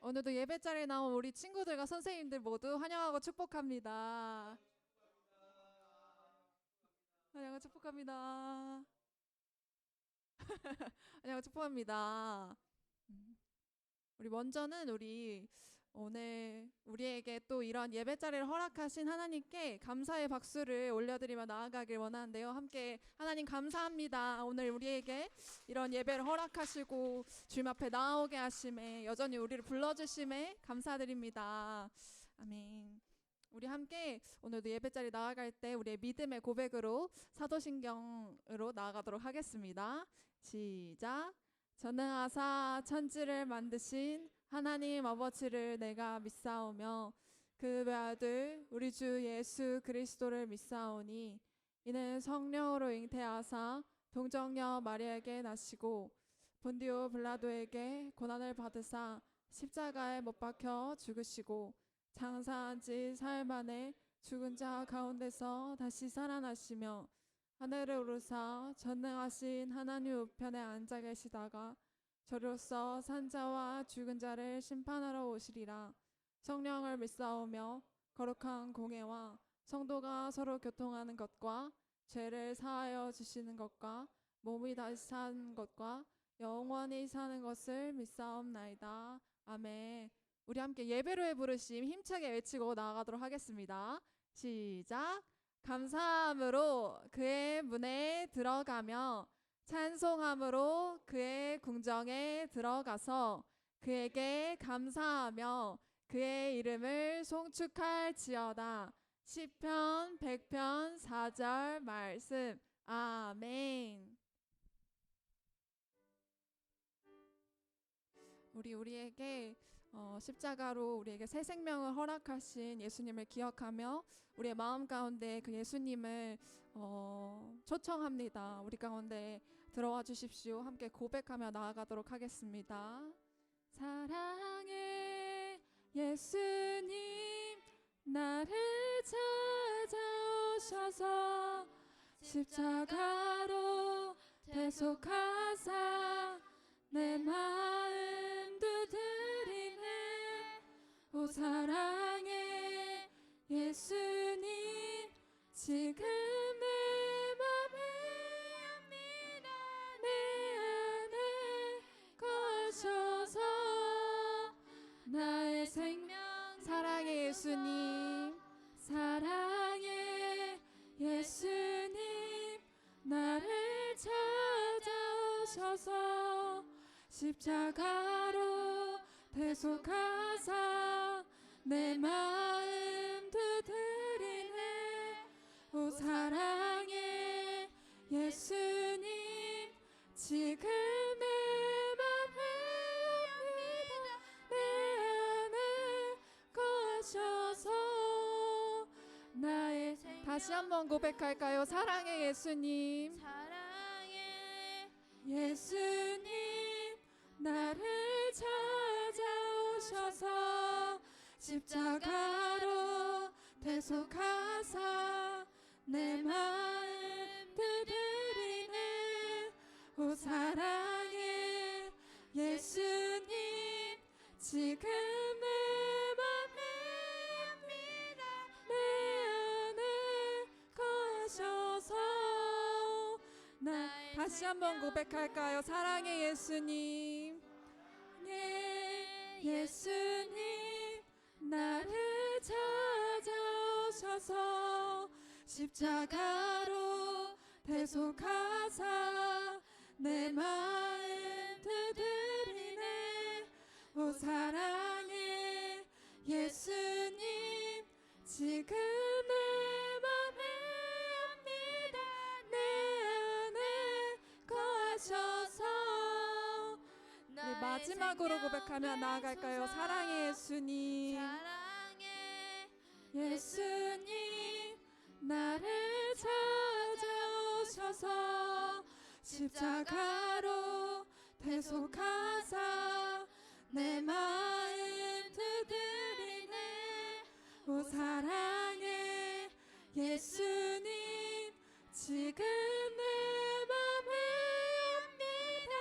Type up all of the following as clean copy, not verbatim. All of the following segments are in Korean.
오늘도 예배 자리에 나온 우리 친구들과 선생님들 모두 환영하고 축복합니다. 환영하고 축복합니다. 환영하고 축복합니다. 우리 먼저는 오늘 우리에게 또 이런 예배 자리를 허락하신 하나님께 감사의 박수를 올려드리며 나아가길 원하는데요. 함께 하나님 감사합니다. 오늘 우리에게 이런 예배를 허락하시고 주님 앞에 나오게 하심에 여전히 우리를 불러주심에 감사드립니다. 아멘. 우리 함께 오늘도 예배 자리 나아갈 때 우리의 믿음의 고백으로 사도신경으로 나아가도록 하겠습니다. 시작. 전능하사 천지를 만드신 하나님 아버지를 내가 믿사오며 그 외아들 우리 주 예수 그리스도를 믿사오니 이는 성령으로 잉태하사 동정녀 마리아에게 나시고 본디오 빌라도에게 고난을 받으사 십자가에 못 박혀 죽으시고 장사한 지 사흘 만에 죽은 자 가운데서 다시 살아나시며 하늘을 오르사 전능하신 하나님 우편에 앉아 계시다가 저로서 산자와 죽은 자를 심판하러 오시리라. 성령을 믿사오며 거룩한 공회와 성도가 서로 교통하는 것과 죄를 사하여 주시는 것과 몸이 다시 사는 것과 영원히 사는 것을 믿사옵나이다. 아멘. 우리 함께 예배로의 부르심 힘차게 외치고 나아가도록 하겠습니다. 시작. 감사함으로 그의 문에 들어가며 찬송함으로 그의 궁정에 들어가서 그에게 감사하며 그의 이름을 송축할지어다. 시편 100편 4절 말씀. 아멘. 우리에게 십자가로 우리에게 새 생명을 허락하신 예수님을 기억하며 우리의 마음 가운데 그 예수님을 초청합니다. 우리 가운데 들어와 주십시오. 함께 고백하며 나아가도록 하겠습니다. 사랑해 예수님 나를 찾아오셔서 십자가로 대속하사 내 마음 두드리네. 오 사랑해 예수님 지금 내 맘에 옵니다. 내 안에 거하셔서 나의 생명. 사랑해 예수님 사랑해 예수님 나를 찾아오셔서 십자가로 대속하사 내 마음 두드리네. 오 사랑해 예수님 지금 내 맘에 옵니다. 내 안에 거하셔서 나의 다시 한번 고백할까요? 사랑해 예수님 사랑해 예수님 나를 찾아오셔서 십자가로 대속하사 내 마음 두드리네. 오 사랑해 예수님 지금 내 맘에 옵니다. 내 안에 거하셔서 다시 한번 고백할까요? 사랑해 예수님 예수님 나를 찾아오셔서 십자가로 대속하사 내 마음 두드리네. 오 사랑해 예수님 지금 내 맘에 옵니다. 내 안에 거하셔서 마지막으로 고백하며 나아갈까요? 사랑해 예수님 사랑해 예수님 나를 찾아오셔서 십자가로 대속하사 내 마음 두드리네. 오 사랑해 예수님 지금 내 맘에 옵니다.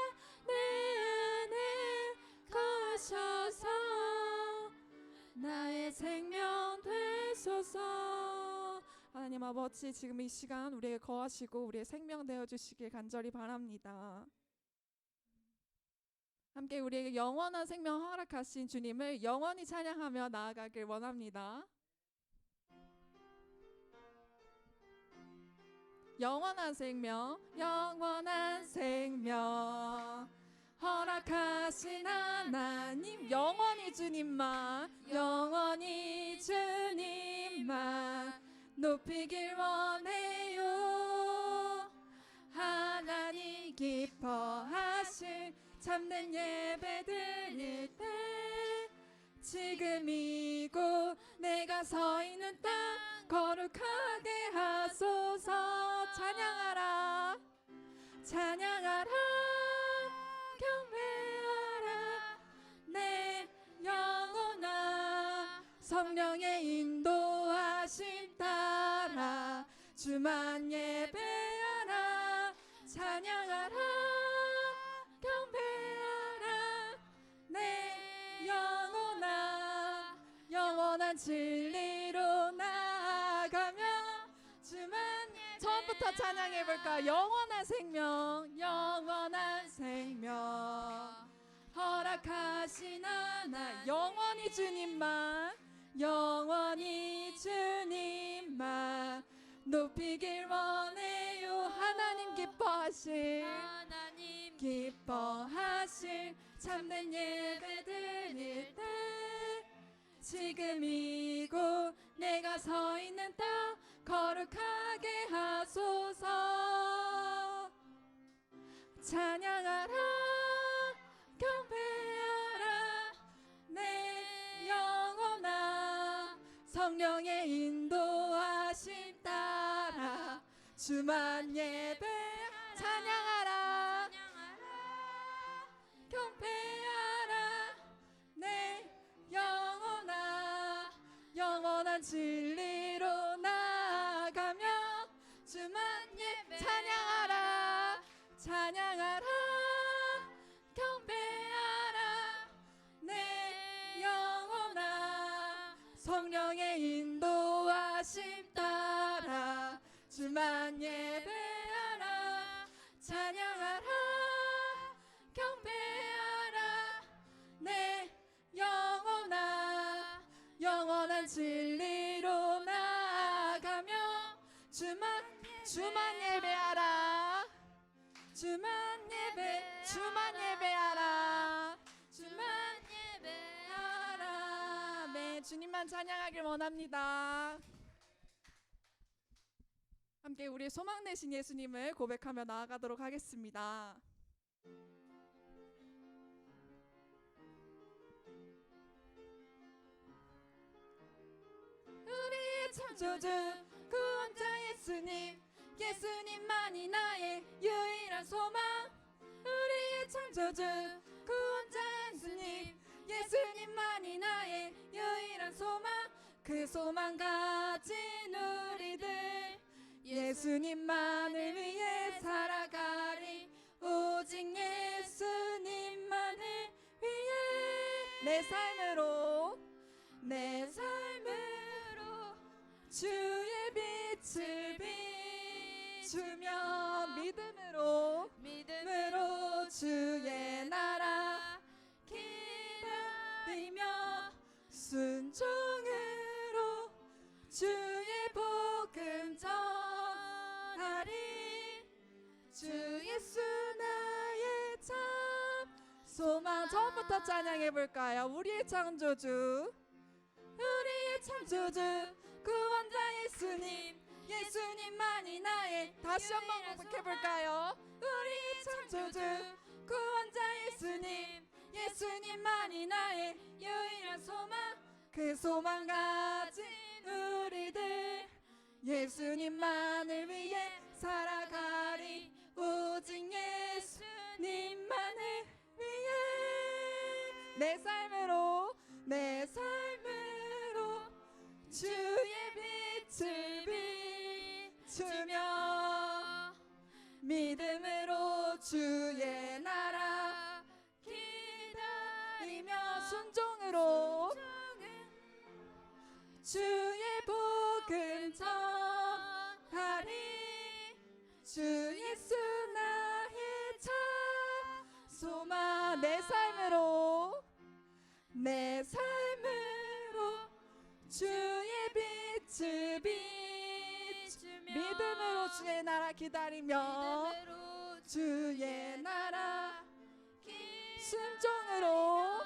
내 안에 거하셔서 생명 되소서. 하나님 아버지, 지금 이 시간 우리에게 거하시고 우리의 생명 되어주시길 간절히 바랍니다. 함께 우리에게 영원한 생명 허락하신 주님을 영원히 찬양하며 나아가길 원합니다. 영원한 생명, 영원한 생명 허락하신 하나님, 영원히 주님만, 영원히 주님만 높이길 원해요. 하나님 기뻐하실 참된 예배 드릴 때 지금 이곳 내가 서 있는 땅 거룩하게 하소서. 찬양하라, 찬양하라, 경배하라 내 영혼아. 성령의 인도하심 따라 주만 예배하라. 찬양하라, 경배하라 내 영혼아. 영원한 진리로 나아가며 주만 예배하라. 처음부터 찬양해볼까? 영원한 생명, 영원한 생명 허락하신 하나, 영원히 주님만, 영원히 주님만 높이길 원해요. 하나님 기뻐하실, 하나님 기뻐하실 참된 예배 드릴 때 지금 이곳 내가 서 있는 땅 거룩하게 하소서. 찬양하라, 경배하라 내 영혼아. 성령의 인도하심 따라 주만 예배하라. 찬양하라, 경배하라 내 영혼아. 영원한 진리로 나아가며 주만 예배. 찬양하라, 찬양하라, 경배하라 내 영혼아. 성령의 인도하심 따라 주만 예배하라. 찬양하라, 경배하라 내 영혼아. 영원한 진리로 나아가며 주만 예배하라. 주만 예배하라. 주만 예배하라. 네, 주님만 찬양하길 원합니다. 함께 우리의 소망 되신 예수님을 고백하며 나아가도록 하겠습니다. 우리의 창조주 구원자 예수님, 예수님만이 나의 유일한 소망. 우리의 창조주 구원자 예수님, 예수님만이 나의 유일한 소망. 그 소망 가진 우리들 예수님만을 위해 살아가리. 오직 예수님만을 위해 내 삶으로 주의 빛을 비추며 믿음으로 주의 나라 기다리며 순종으로 주의 복음 전하리. 주 예수 나의 참 소망. 처음부터 찬양해볼까요? 우리의 창조주, 우리의 창조주 구원자 예수님, 예수님만이 나의. 다시 한번 고백해볼까요? 우리의 창조주 구원자 예수님, 예수님만이 나의 유일한 소망. 그 소망 가진 우리들 예수님만을 위해 살아가리. 오직 예수님만을 위해 내 삶으로 주의 빛을 비추며 믿음으로 주의 나라 기다리며 순종으로 주의 복음 전하리. 주 예수 나의 참 소망. 내 삶으로 주의 빛을 비추며 믿음으로 주의 나라 기다리며 주의 나라 순종으로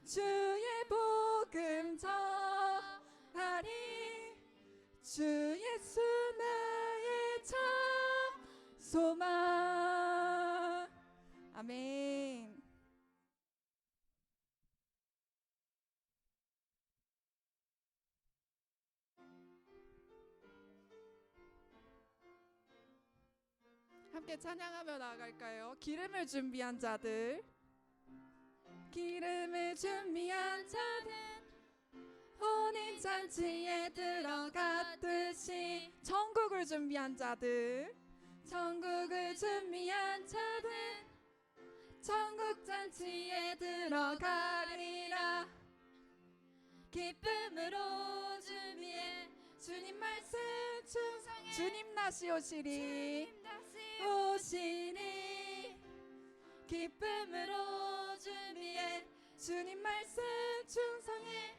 주의 복음 전하리. 주 예수 나의 참 소망. 아멘. 함께 찬양하며 나아갈까요? 기름을 준비한 자들. 기름을 준비한 자들 혼인잔치에 들어갔듯이. 천국을 준비한 자들. 천국을 준비한 자들 천국잔치에 들어가리라. 기쁨으로 준비해 주님 말씀 충성해. 주님 다시 오시리. 기쁨으로 준비해 주님 말씀 충성해.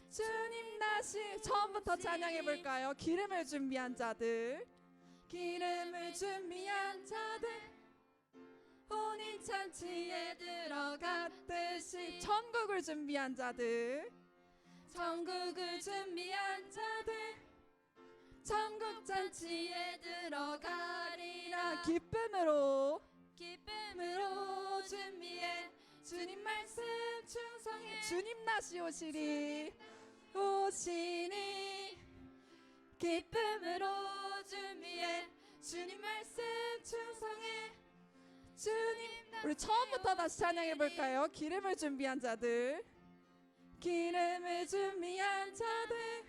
주님 다시. 처음부터 찬양해 볼까요? 기름을 준비한 자들. 기름을 준비한 자들 혼인잔치에 들어갔듯이. 천국을 준비한 자들. 천국을 준비한 자들 천국잔치에 들어가리라. 기쁨으로 준비해 주님 말씀 충성해. 주님 다시 오시리. 기쁨으로 준비해 주님 말씀 충성해. 우리 처음부터 다시 찬양해 볼까요? 기름을 준비한 자들. 기름을 준비한 자들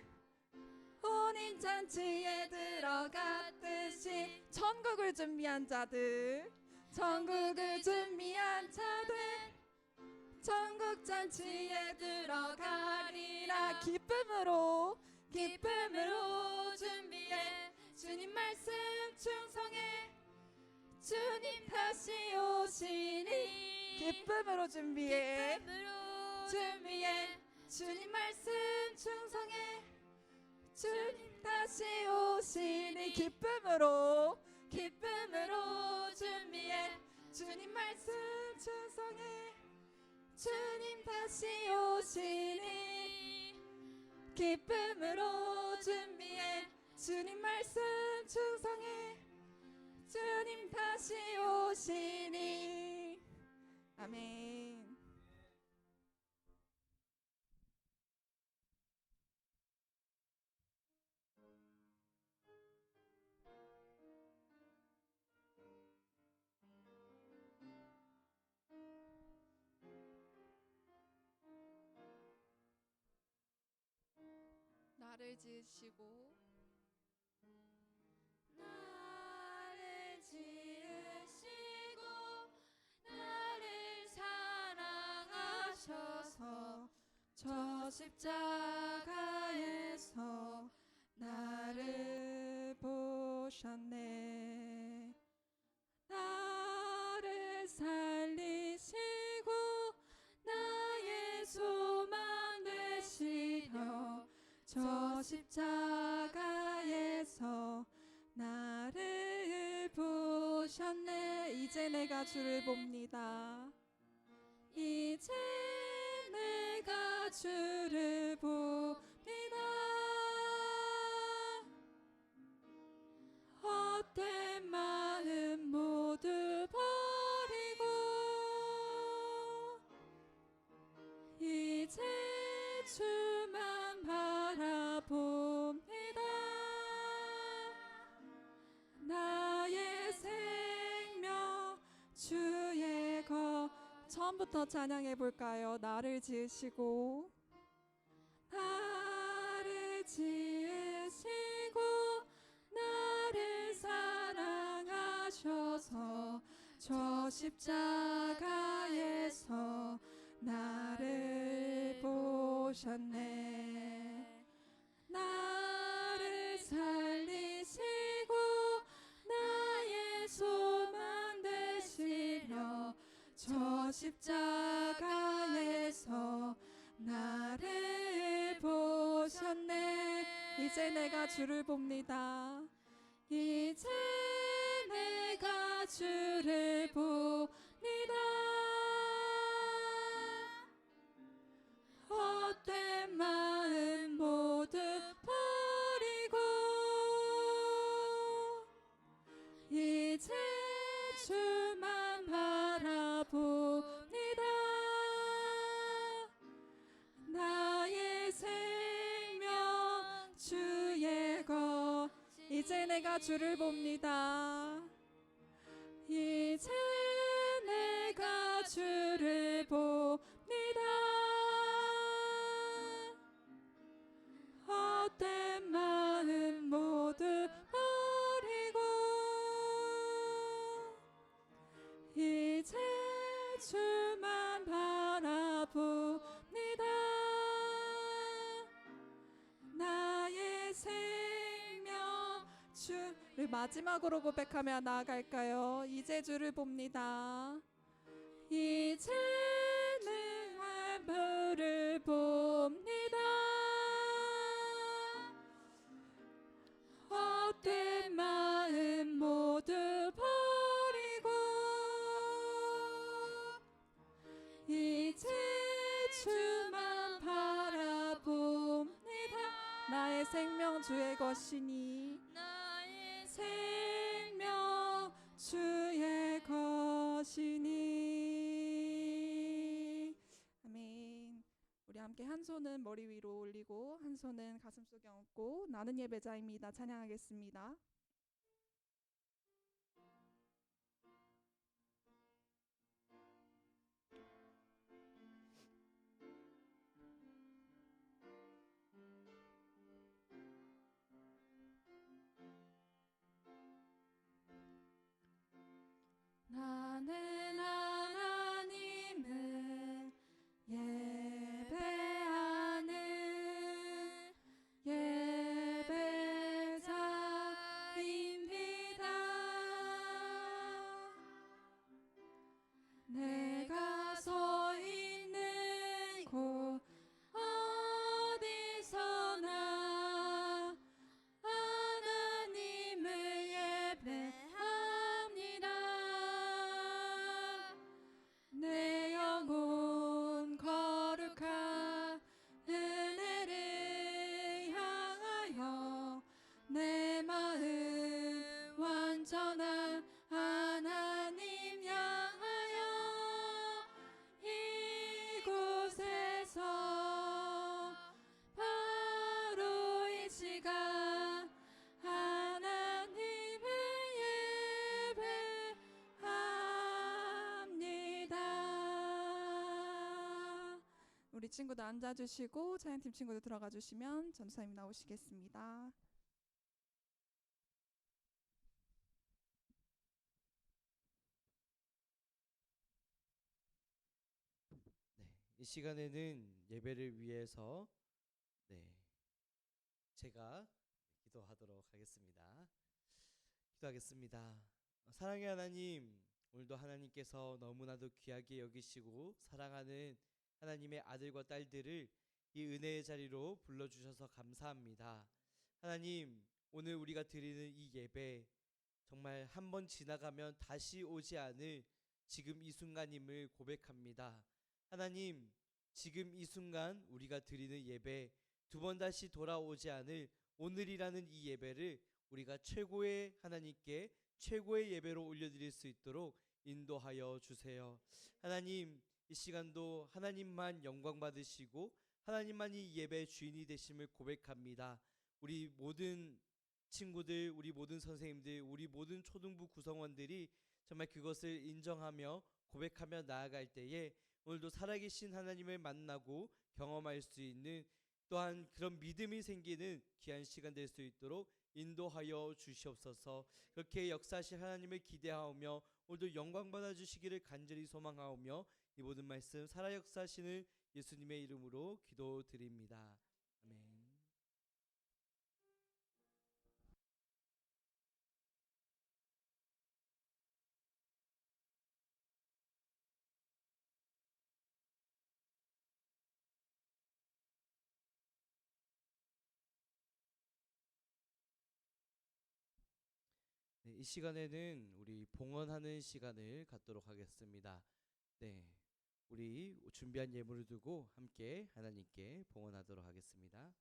혼인잔치에 들어갔듯이. 천국을 준비한 자들. 천국을 준비한 자들 천국잔치에 들어가리라. 기쁨으로 준비해 주님 말씀 충성해. 주님 다시 오시니. 기쁨으로 준비해 주님 말씀 충성해. 주님 다시 오시니. 기쁨으로 준비해 주님 말씀 충성해. 주님 다시 오시니. 기쁨으로 준비해 주님 말씀 충성해. 주님 다시 오시니. 아멘. 나를 지으시고 나를 사랑하셔서 저 십자가에서 나를 보셨네. 나를 살리시고 나의 소망 되시려 저 십자가에서 나를 보셨네. 이제 내가 주를 봅니다. 이제 내가 주를 봅니다. 헛된 마음 모두 버리고 이제 주만 바라봅니다. 나의 생명 주의 것. 처음부터 찬양해 볼까요? 나를 지으시고 나를 사랑하셔서 저 십자가에서 나를 보셨네. 나를 살리시고 나의 소망 되시려 저 십자가에서 나를 보셨네. 이제 내가 주를 봅니다. 이제 내가 주를 봅니다. 헛된 마음 모두 버리고 이제 주만 바라봅니다. 나의 생명 주의 것. 이제 내가 주를 봅니다. 이제 내가 주를 봅니다. 헛된 마음 모두 버리고 이제 주만 바라봅니다. 나의 생명 주를 마지막으로 고백하며 나아갈까요? 이제 주를 봅니다. 이제 내 얼굴을 봅니다. 헛된 마음 모두 버리고 이제 주만 바라봅니다. 나의 생명 주의 것이니 나의 생명 주의 것이니. 아멘. 우리 함께 한 손은 머리 위로 올리고 한 손은 가슴 속에 얹고 나는 예배자입니다. 찬양하겠습니다. 나는 하나님을 예배하는 예배자입니다. 내가 서 있는 곳 어디서나 하나님을 예배합니다. 내 영혼 거룩한 은혜를 향하여 내 마음 완전한 하나님 향하여 이곳에서 바로 이 시간 하나님을 예배합니다. 우리 친구들 앉아주시고 찬양팀 친구들 들어가 주시면 전사님 나오시겠습니다. 네, 이 시간에는 예배를 위해서 제가 기도하도록 하겠습니다. 기도하겠습니다. 사랑의 하나님, 오늘도 하나님께서 너무나도 귀하게 여기시고 사랑하는 하나님의 아들과 딸들을 이 은혜의 자리로 불러주셔서 감사합니다. 하나님, 오늘 우리가 드리는 이 예배 정말 한 번 지나가면 다시 오지 않을 지금 이 순간임을 고백합니다. 하나님, 지금 이 순간 우리가 드리는 예배 두 번 다시 돌아오지 않을 오늘이라는 이 예배를 우리가 최고의 하나님께 최고의 예배로 올려드릴 수 있도록 인도하여 주세요. 하나님, 이 시간도 하나님만 영광 받으시고 하나님만 이 예배의 주인이 되심을 고백합니다. 우리 모든 친구들, 우리 모든 선생님들, 우리 모든 초등부 구성원들이 정말 그것을 인정하며 고백하며 나아갈 때에 오늘도 살아계신 하나님을 만나고 경험할 수 있는 또한 그런 믿음이 생기는 귀한 시간 될 수 있도록 인도하여 주시옵소서. 그렇게 역사하실 하나님을 기대하오며 오늘도 영광 받아 주시기를 간절히 소망하오며 이 모든 말씀 살아 역사하시는 예수님의 이름으로 기도드립니다. 아멘. 네, 이 시간에는 우리 봉헌하는 시간을 갖도록 하겠습니다. 네, 우리 준비한 예물을 두고 함께 하나님께 봉헌하도록 하겠습니다.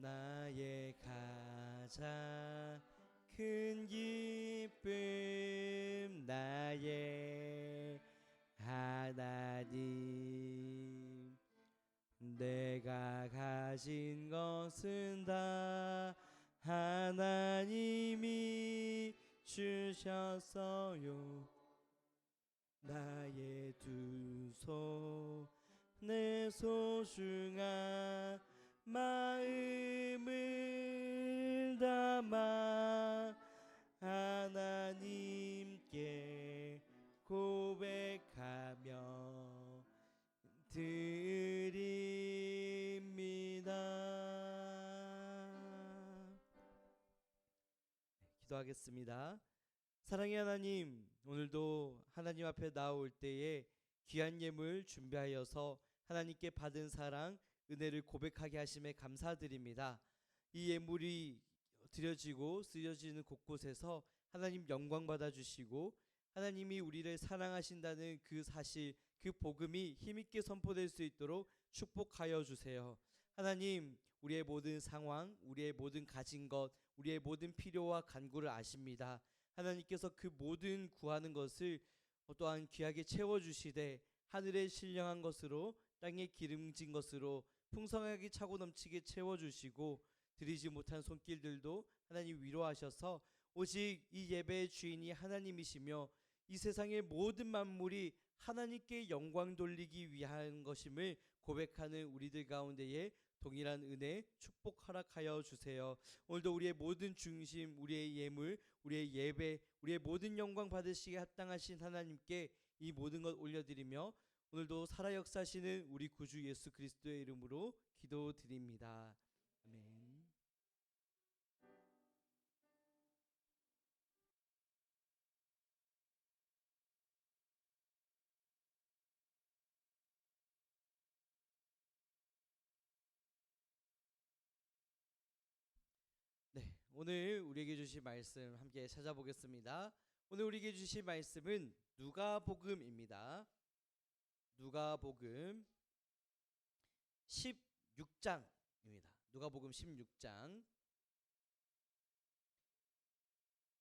나의 가장 큰 기쁨 나의 하나님 내가 가진 것은 다 하나님이 주셨어요. 나의 두 손 내 소중한 마음을 담아 하나님께 고백하며 드립니다. 기도하겠습니다. 사랑의 하나님, 오늘도 하나님 앞에 나올 때에 귀한 예물 준비하여서 하나님께 받은 사랑, 은혜를 고백하게 하심에 감사드립니다. 이 예물이 드려지고 쓰여지는 곳곳에서 하나님 영광 받아주시고 하나님이 우리를 사랑하신다는 그 사실, 그 복음이 힘있게 선포될 수 있도록 축복하여 주세요. 하나님, 우리의 모든 상황, 우리의 모든 가진 것, 우리의 모든 필요와 간구를 아십니다. 하나님께서 그 모든 구하는 것을 또한 귀하게 채워주시되 하늘에 신령한 것으로 땅에 기름진 것으로 풍성하게 차고 넘치게 채워주시고 드리지 못한 손길들도 하나님 위로하셔서 오직 이 예배의 주인이 하나님이시며 이 세상의 모든 만물이 하나님께 영광 돌리기 위한 것임을 고백하는 우리들 가운데에 동일한 은혜, 축복 허락하여 주세요. 오늘도 우리의 모든 중심, 우리의 예물, 우리의 예배, 우리의 모든 영광 받으시기에 합당하신 하나님께 이 모든 것 올려드리며 오늘도 살아 역사하시는 우리 구주 예수 그리스도의 이름으로 기도드립니다. 아멘. 네, 오늘 우리에게 주신 말씀 함께 찾아보겠습니다. 오늘 우리에게 주신 말씀은 누가복음입니다. 누가복음 16장입니다. 누가복음 16장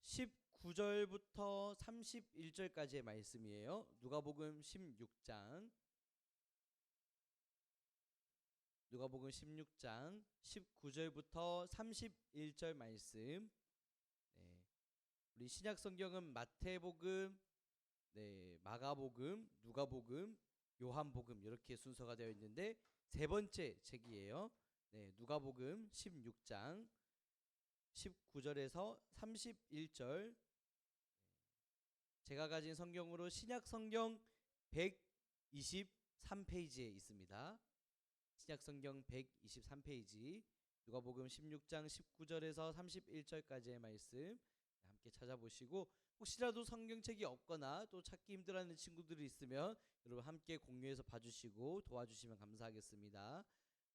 19절부터 31절까지의 말씀이에요. 누가복음 16장 19절부터 31절 말씀. 네, 우리 신약 성경은 마태복음, 마가복음, 누가복음, 요한복음 이렇게 순서가 되어 있는데 세 번째 책이에요. 누가복음 16장 19절에서 31절. 제가 가진 성경으로 신약 성경 123페이지에 있습니다. 신약 성경 123페이지 누가복음 16장 19절에서 31절까지의 말씀 함께 찾아보시고 혹시라도 성경책이 없거나 또 찾기 힘들어하는 친구들이 있으면 여러분 함께 공유해서 봐주시고 도와주시면 감사하겠습니다.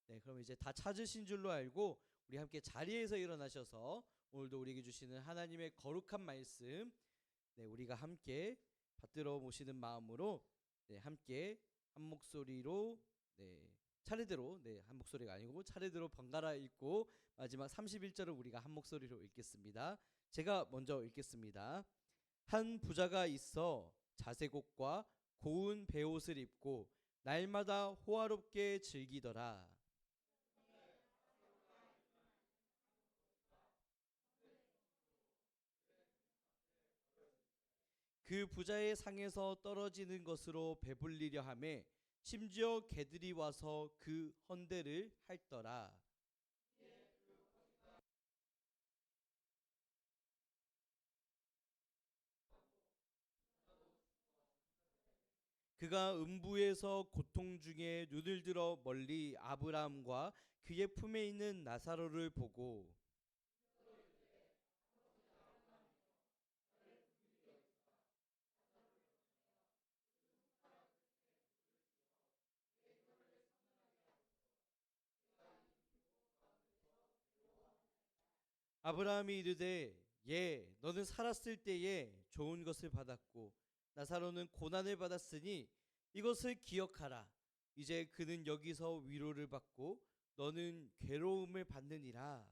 네, 그럼 이제 다 찾으신 줄로 알고 우리 함께 자리에서 일어나셔서 오늘도 우리에게 주시는 하나님의 거룩한 말씀 우리가 함께 받들어 모시는 마음으로 함께 한 목소리로 차례대로 한 목소리가 아니고 차례대로 번갈아 읽고 마지막 31절을 우리가 한 목소리로 읽겠습니다. 제가 먼저 읽겠습니다. 한 부자가 있어 자색옷과 고운 베옷을 입고 날마다 호화롭게 즐기더라. 그 부자의 상에서 떨어지는 것으로 배불리려 하매 심지어 개들이 와서 그 헌대를 핥더라. 그가 음부에서 고통 중에 눈을 들어 멀리 아브라함과 그의 품에 있는 나사로를 보고 아브라함이 이르되 너는 살았을 때에 좋은 것을 받았고 나사로는 고난을 받았으니 이것을 기억하라. 이제 그는 여기서 위로를 받고 너는 괴로움을 받느니라.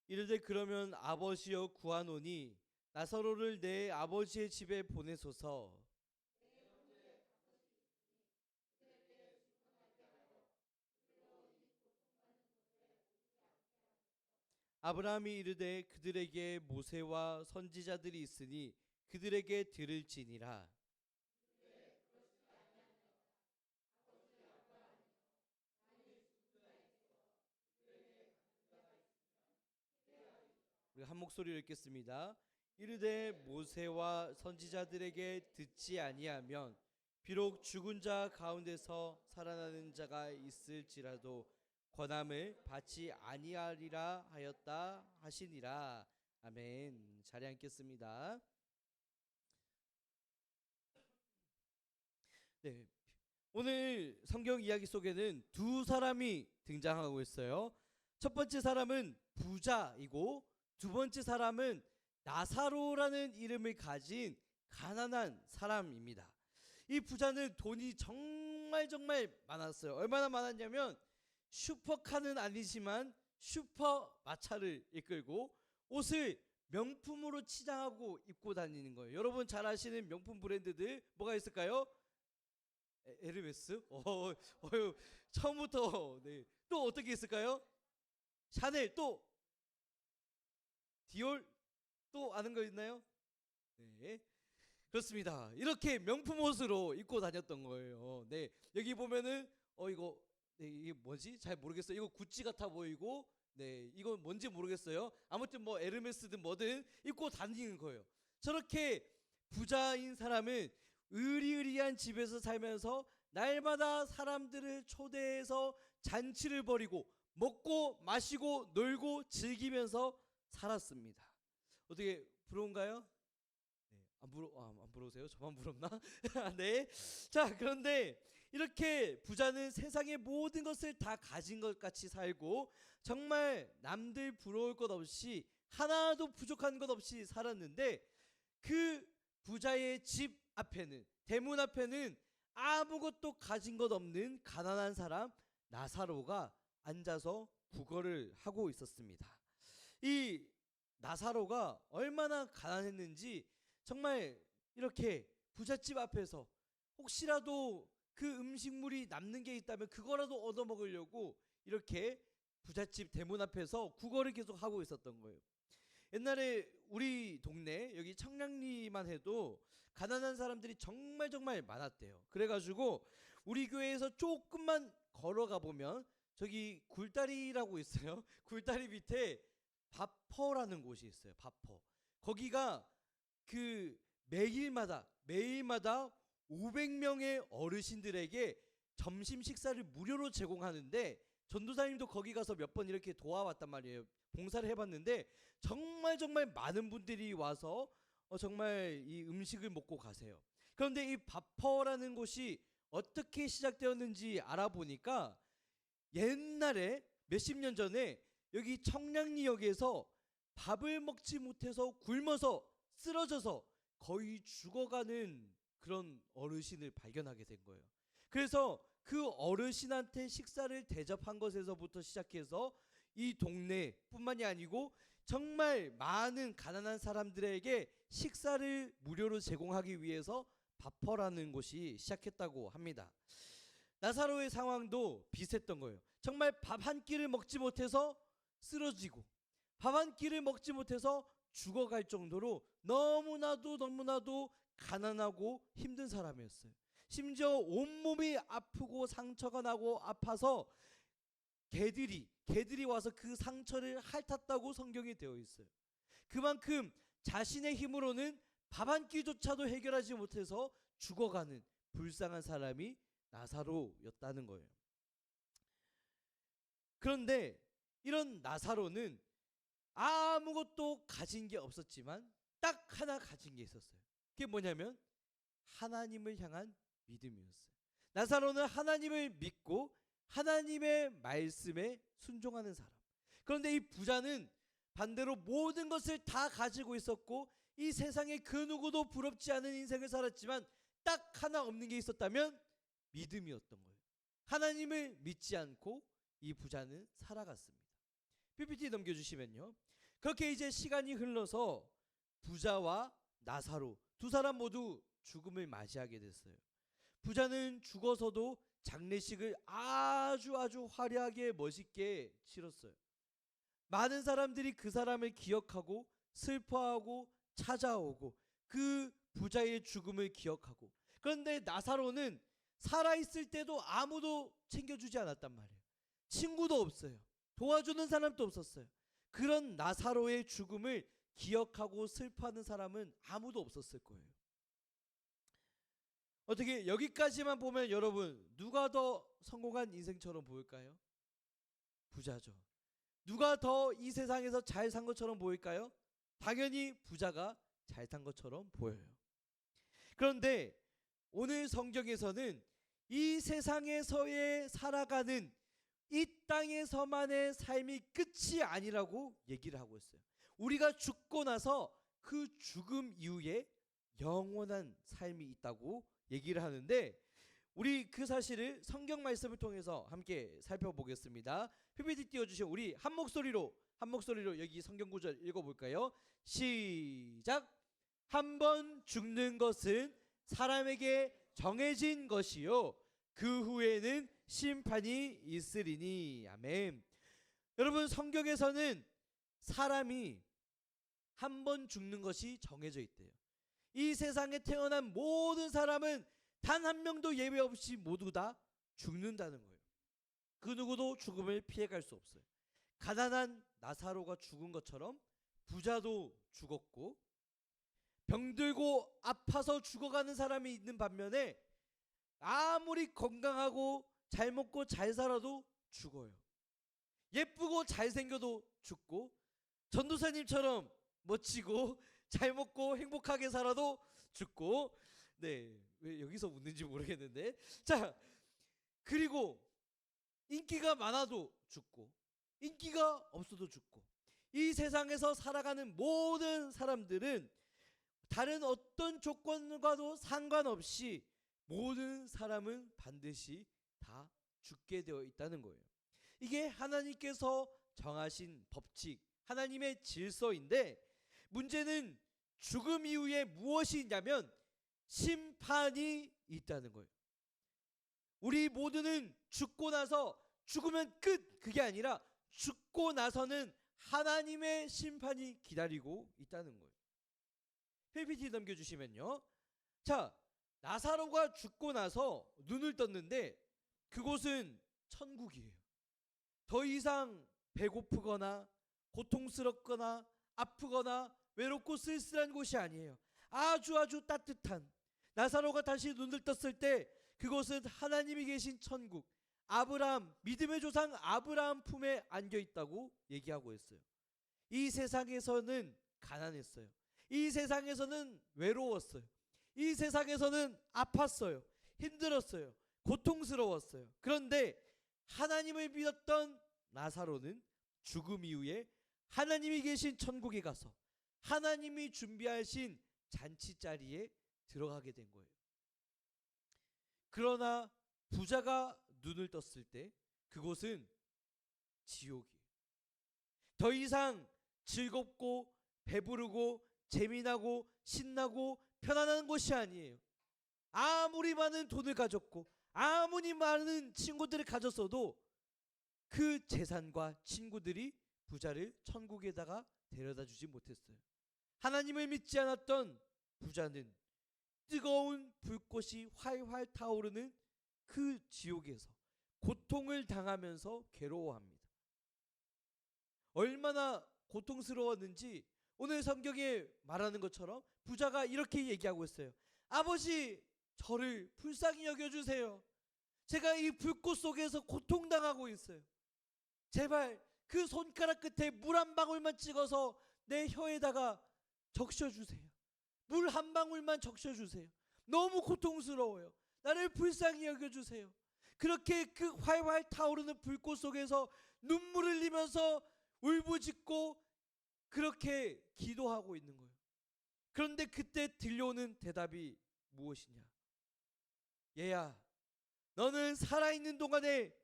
이르되 그러면 아버지여 구하노니 나사로를 내 아버지의 집에 보내소서. 아브라함이 이르되 그들에게 모세와 선지자들이 있으니 그들에게 들을지니라. 우리 한 목소리로 읽겠습니다. 이르되 모세와 선지자들에게 듣지 아니하면 비록 죽은 자 가운데서 살아나는 자가 있을지라도 권함을 받지 아니하리라 하였다 하시니라. 아멘. 자리에 앉겠습니다. 네, 오늘 성경 이야기 속에는 두 사람이 등장하고 있어요. 첫 번째 사람은 부자이고 두 번째 사람은 나사로라는 이름을 가진 가난한 사람입니다. 이 부자는 돈이 정말 많았어요. 얼마나 많았냐면 슈퍼카는 아니지만 슈퍼 마차를 이끌고 옷을 명품으로 치장하고 입고 다니는 거예요. 여러분 잘 아시는 명품 브랜드들 뭐가 있을까요? 에르메스? 처음부터. 네. 또 어떻게 있을까요? 샤넬, 또 디올, 또 아는 거 있나요? 네, 그렇습니다. 이렇게 명품 옷으로 입고 다녔던 거예요. 네, 여기 보면은 이거 이게 뭐지? 잘 모르겠어요. 이거 구찌 같아 보이고, 네, 이건 뭔지 모르겠어요. 아무튼 뭐 에르메스든 뭐든 입고 다니는 거예요. 저렇게 부자인 사람은 의리의리한 집에서 살면서 날마다 사람들을 초대해서 잔치를 벌이고 먹고 마시고 놀고 즐기면서 살았습니다. 어떻게 부러운가요? 네, 안 부러우세요? 저만 부럽나? 네. 자, 그런데 이렇게 부자는 세상의 모든 것을 다 가진 것 같이 살고 정말 남들 부러울 것 없이 하나도 부족한 것 없이 살았는데 그 부자의 집 앞에는, 대문 앞에는 아무것도 가진 것 없는 가난한 사람 나사로가 앉아서 구걸을 하고 있었습니다. 이 나사로가 얼마나 가난했는지 정말 이렇게 부잣집 앞에서 혹시라도 그 음식물이 남는 게 있다면 그거라도 얻어먹으려고 이렇게 부잣집 대문 앞에서 구걸을 계속 하고 있었던 거예요. 옛날에 우리 동네 여기 청량리만 해도 가난한 사람들이 정말 많았대요. 그래가지고 우리 교회에서 조금만 걸어가 보면 저기 굴다리라고 있어요. 굴다리 밑에 바퍼라는 곳이 있어요. 바퍼. 거기가 그 매일마다 500명의 어르신들에게 점심 식사를 무료로 제공하는데 전도사님도 거기 가서 몇 번 이렇게 도와왔단 말이에요. 봉사를 해봤는데 정말 많은 분들이 와서 정말 이 음식을 먹고 가세요. 그런데 이 바퍼라는 곳이 어떻게 시작되었는지 알아보니까 옛날에 몇십 년 전에 여기 청량리역에서 밥을 먹지 못해서 굶어서 쓰러져서 거의 죽어가는 그런 어르신을 발견하게 된 거예요. 그래서 그 어르신한테 식사를 대접한 것에서부터 시작해서 이 동네뿐만이 아니고 정말 많은 가난한 사람들에게 식사를 무료로 제공하기 위해서 바퍼라는 곳이 시작했다고 합니다. 나사로의 상황도 비슷했던 거예요. 정말 밥 한 끼를 먹지 못해서 쓰러지고 밥 한 끼를 먹지 못해서 죽어갈 정도로 너무나도 가난하고 힘든 사람이었어요. 심지어 온몸이 아프고 상처가 나고 아파서 개들이 와서 그 상처를 핥았다고 성경에 되어 있어요. 그만큼 자신의 힘으로는 밥 한 끼조차도 해결하지 못해서 죽어가는 불쌍한 사람이 나사로였다는 거예요. 그런데 이런 나사로는 아무것도 가진 게 없었지만 딱 하나 가진 게 있었어요. 그게 뭐냐면 하나님을 향한 믿음이었어요. 나사로는 하나님을 믿고 하나님의 말씀에 순종하는 사람. 그런데 이 부자는 반대로 모든 것을 다 가지고 있었고 이 세상에 그 누구도 부럽지 않은 인생을 살았지만 딱 하나 없는 게 있었다면 믿음이었던 거예요. 하나님을 믿지 않고 이 부자는 살아갔습니다. PPT 넘겨주시면요. 그렇게 이제 시간이 흘러서 부자와 나사로 두 사람 모두 죽음을 맞이하게 됐어요. 부자는 죽어서도 장례식을 아주 화려하게 멋있게 치렀어요. 많은 사람들이 그 사람을 기억하고 슬퍼하고 찾아오고 그 부자의 죽음을 기억하고, 그런데 나사로는 살아있을 때도 아무도 챙겨주지 않았단 말이에요. 친구도 없어요. 도와주는 사람도 없었어요. 그런 나사로의 죽음을 기억하고 슬퍼하는 사람은 아무도 없었을 거예요. 어떻게 여기까지만 보면 여러분 누가 더 성공한 인생처럼 보일까요? 부자죠. 누가 더 이 세상에서 잘 산 것처럼 보일까요? 당연히 부자가 잘 산 것처럼 보여요. 그런데 오늘 성경에서는 이 세상에서의 살아가는 이 땅에서만의 삶이 끝이 아니라고 얘기를 하고 있어요. 우리가 죽고 나서 그 죽음 이후에 영원한 삶이 있다고 얘기를 하는데, 우리 그 사실을 성경 말씀을 통해서 함께 살펴보겠습니다. PPT 띄워주시면 우리 한 목소리로 여기 성경 구절 읽어볼까요? 시작. 한 번 죽는 것은 사람에게 정해진 것이요 그 후에는 심판이 있으리니. 아멘. 여러분, 성경에서는 사람이 한 번 죽는 것이 정해져 있대요. 이 세상에 태어난 모든 사람은 단 한 명도 예외 없이 모두 다 죽는다는 거예요. 그 누구도 죽음을 피해갈 수 없어요. 가난한 나사로가 죽은 것처럼 부자도 죽었고, 병들고 아파서 죽어가는 사람이 있는 반면에 아무리 건강하고 잘 먹고 잘 살아도 죽어요. 예쁘고 잘생겨도 죽고, 전도사님처럼 멋지고 잘 먹고 행복하게 살아도 죽고. 네, 왜 여기서 웃는지 모르겠는데. 자, 그리고 인기가 많아도 죽고 인기가 없어도 죽고, 이 세상에서 살아가는 모든 사람들은 다른 어떤 조건과도 상관없이 모든 사람은 반드시 다 죽게 되어 있다는 거예요. 이게 하나님께서 정하신 법칙, 하나님의 질서인데, 문제는 죽음 이후에 무엇이 있냐면 심판이 있다는 거예요. 우리 모두는 죽고 나서 죽으면 끝, 그게 아니라 죽고 나서는 하나님의 심판이 기다리고 있다는 거예요. PPT 넘겨주시면요. 자, 나사로가 죽고 나서 눈을 떴는데 그곳은 천국이에요. 더 이상 배고프거나 고통스럽거나 아프거나 외롭고 쓸쓸한 곳이 아니에요. 아주 따뜻한, 나사로가 다시 눈을 떴을 때 그곳은 하나님이 계신 천국, 아브라함, 믿음의 조상 아브라함 품에 안겨 있다고 얘기하고 있어요. 이 세상에서는 가난했어요. 이 세상에서는 외로웠어요. 이 세상에서는 아팠어요. 힘들었어요. 고통스러웠어요. 그런데 하나님을 믿었던 나사로는 죽음 이후에 하나님이 계신 천국에 가서 하나님이 준비하신 잔치 자리에 들어가게 된 거예요. 그러나 부자가 눈을 떴을 때 그곳은 지옥이에요. 더 이상 즐겁고 배부르고 재미나고 신나고 편안한 곳이 아니에요. 아무리 많은 돈을 가졌고 아무리 많은 친구들을 가졌어도 그 재산과 친구들이 부자를 천국에다가 데려다 주지 못했어요. 하나님을 믿지 않았던 부자는 뜨거운 불꽃이 활활 타오르는 그 지옥에서 고통을 당하면서 괴로워합니다. 얼마나 고통스러웠는지 오늘 성경에 말하는 것처럼 부자가 이렇게 얘기하고 있어요. 아버지, 저를 불쌍히 여겨주세요. 제가 이 불꽃 속에서 고통당하고 있어요. 제발 그 손가락 끝에 물 한 방울만 찍어서 내 혀에다가 적셔주세요. 물 한 방울만 적셔주세요. 너무 고통스러워요. 나를 불쌍히 여겨주세요. 그렇게 그 활활 타오르는 불꽃 속에서 눈물을 흘리면서 울부짖고 그렇게 기도하고 있는 거예요. 그런데 그때 들려오는 대답이 무엇이냐? 얘야, 너는 살아있는 동안에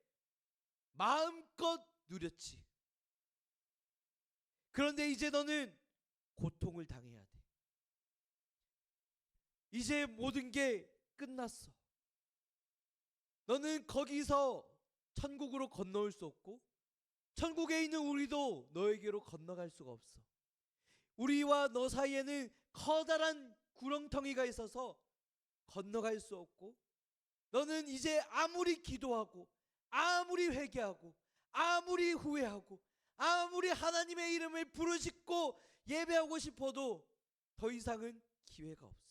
마음껏 누렸지. 그런데 이제 너는 고통을 당해야 돼. 이제 모든 게 끝났어. 너는 거기서 천국으로 건너올 수 없고 천국에 있는 우리도 너에게로 건너갈 수가 없어. 우리와 너 사이에는 커다란 구렁텅이가 있어서 건너갈 수 없고 너는 이제 아무리 기도하고 아무리 회개하고 아무리 후회하고 아무리 하나님의 이름을 부르짖고 예배하고 싶어도 더 이상은 기회가 없어.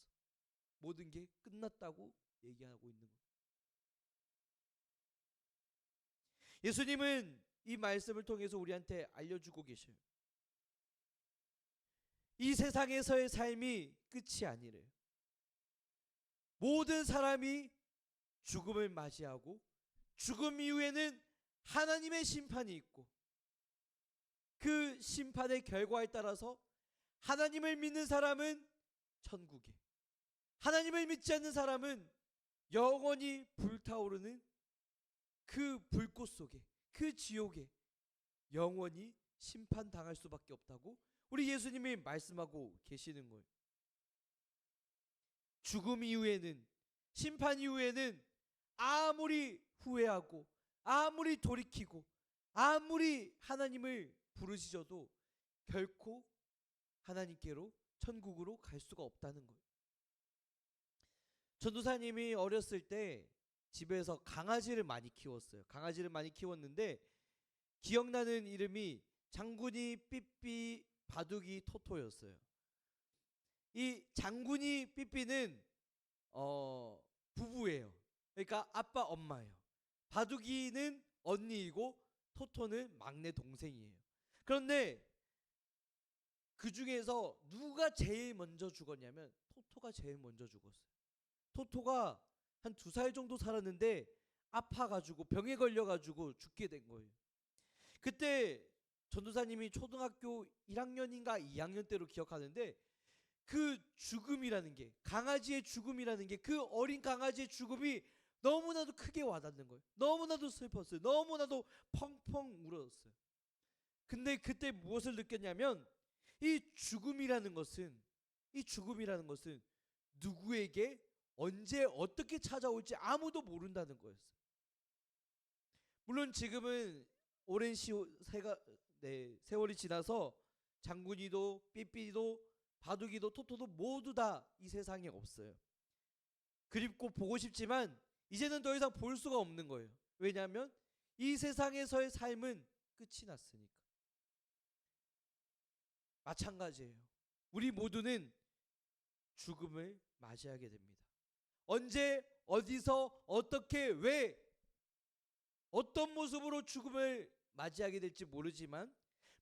모든 게 끝났다고 얘기하고 있는 거예요. 예수님은 이 말씀을 통해서 우리한테 알려주고 계셔요. 이 세상에서의 삶이 끝이 아니래요. 모든 사람이 죽음을 맞이하고 죽음 이후에는 하나님의 심판이 있고 그 심판의 결과에 따라서 하나님을 믿는 사람은 천국에, 하나님을 믿지 않는 사람은 영원히 불타오르는 그 불꽃 속에, 그 지옥에 영원히 심판당할 수밖에 없다고 우리 예수님이 말씀하고 계시는 거예요. 죽음 이후에는, 심판 이후에는 아무리 후회하고 아무리 돌이키고 아무리 하나님을 부르짖어도 결코 하나님께로 천국으로 갈 수가 없다는 거예요. 전도사님이 어렸을 때 집에서 강아지를 많이 키웠어요. 강아지를 많이 키웠는데 기억나는 이름이 장군이, 삐삐, 바둑이, 토토였어요. 이 장군이, 삐삐는 부부예요. 그러니까 아빠, 엄마예요. 바둑이는 언니이고 토토는 막내 동생이에요. 그런데 그 중에서 누가 제일 먼저 죽었냐면 토토가 제일 먼저 죽었어요. 토토가 한 2살 정도 살았는데 아파가지고 병에 걸려가지고 죽게 된 거예요. 그때 전도사님이 초등학교 1학년인가 2학년 때로 기억하는데 그 죽음이라는 게, 강아지의 죽음이라는 게, 그 어린 강아지의 죽음이 너무나도 크게 와닿는 거예요. 너무나도 슬펐어요. 너무나도 펑펑 울었어요. 근데 그때 무엇을 느꼈냐면 이 죽음이라는 것은 누구에게 언제 어떻게 찾아올지 아무도 모른다는 거였어요. 물론 지금은 오랜 세월이 지나서 장군이도 삐삐도 바둑이도 토토도 모두 다 이 세상에 없어요. 그립고 보고 싶지만 이제는 더 이상 볼 수가 없는 거예요. 왜냐하면 이 세상에서의 삶은 끝이 났으니까. 마찬가지예요. 우리 모두는 죽음을 맞이하게 됩니다. 언제, 어디서, 어떻게, 왜, 어떤 모습으로 죽음을 맞이하게 될지 모르지만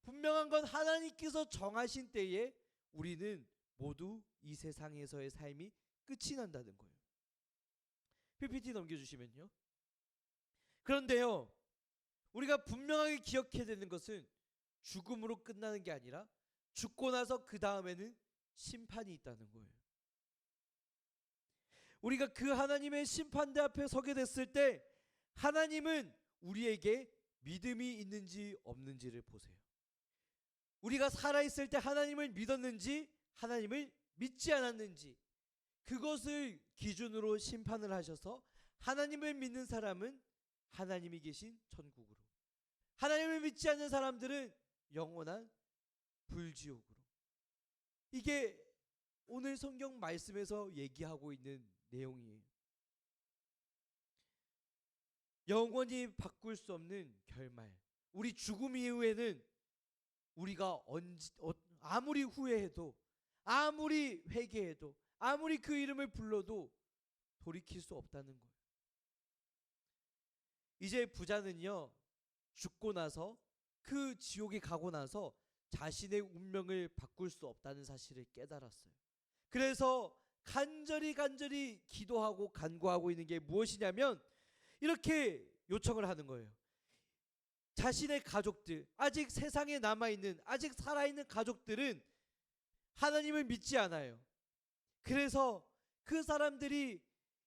분명한 건 하나님께서 정하신 때에 우리는 모두 이 세상에서의 삶이 끝이 난다는 거예요. PPT 넘겨주시면요. 그런데요, 우리가 분명하게 기억해야 되는 것은 죽음으로 끝나는 게 아니라 죽고 나서 그 다음에는 심판이 있다는 거예요. 우리가 그 하나님의 심판대 앞에 서게 됐을 때 하나님은 우리에게 믿음이 있는지 없는지를 보세요. 우리가 살아있을 때 하나님을 믿었는지 하나님을 믿지 않았는지, 그것을 기준으로 심판을 하셔서 하나님을 믿는 사람은 하나님이 계신 천국으로, 하나님을 믿지 않는 사람들은 영원한 불지옥으로. 이게 오늘 성경 말씀에서 얘기하고 있는 내용이에요. 영원히 바꿀 수 없는 결말. 우리 죽음 이후에는 우리가 아무리 후회해도, 아무리 회개해도, 아무리 그 이름을 불러도 돌이킬 수 없다는 거예요. 이제 부자는요, 죽고 나서, 그 지옥에 가고 나서 자신의 운명을 바꿀 수 없다는 사실을 깨달았어요. 그래서 간절히 기도하고 간구하고 있는 게 무엇이냐면 이렇게 요청을 하는 거예요. 자신의 가족들, 아직 세상에 남아있는, 아직 살아있는 가족들은 하나님을 믿지 않아요. 그래서 그 사람들이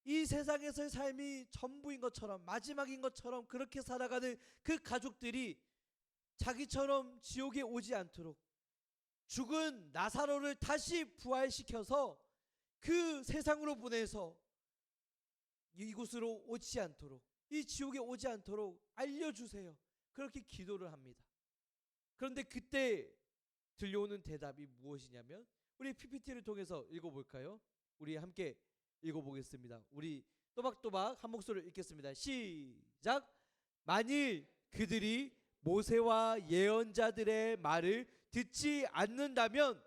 이 세상에서의 삶이 전부인 것처럼, 마지막인 것처럼 그렇게 살아가는 그 가족들이 자기처럼 지옥에 오지 않도록 죽은 나사로를 다시 부활시켜서 그 세상으로 보내서 이곳으로 오지 않도록, 이 지옥에 오지 않도록 알려주세요. 그렇게 기도를 합니다. 그런데 그때 들려오는 대답이 무엇이냐면, 우리 PPT를 통해서 읽어볼까요? 우리 함께 읽어보겠습니다. 우리 또박또박 한 목소리를 읽겠습니다. 시작. 만일 그들이 모세와 예언자들의 말을 듣지 않는다면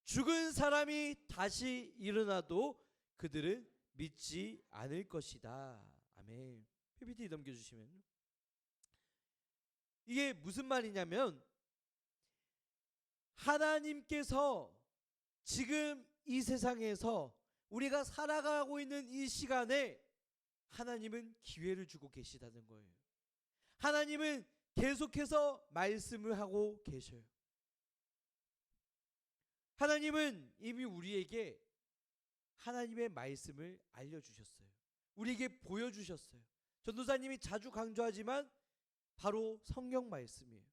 죽은 사람이 다시 일어나도 그들은 믿지 않을 것이다. 아멘. PPT 넘겨주시면. 이게 무슨 말이냐면, 하나님께서 지금 이 세상에서 우리가 살아가고 있는 이 시간에 하나님은 기회를 주고 계시다는 거예요. 하나님은 계속해서 말씀을 하고 계셔요. 하나님은 이미 우리에게 하나님의 말씀을 알려주셨어요. 우리에게 보여주셨어요. 전도사님이 자주 강조하지만 바로 성경 말씀이에요.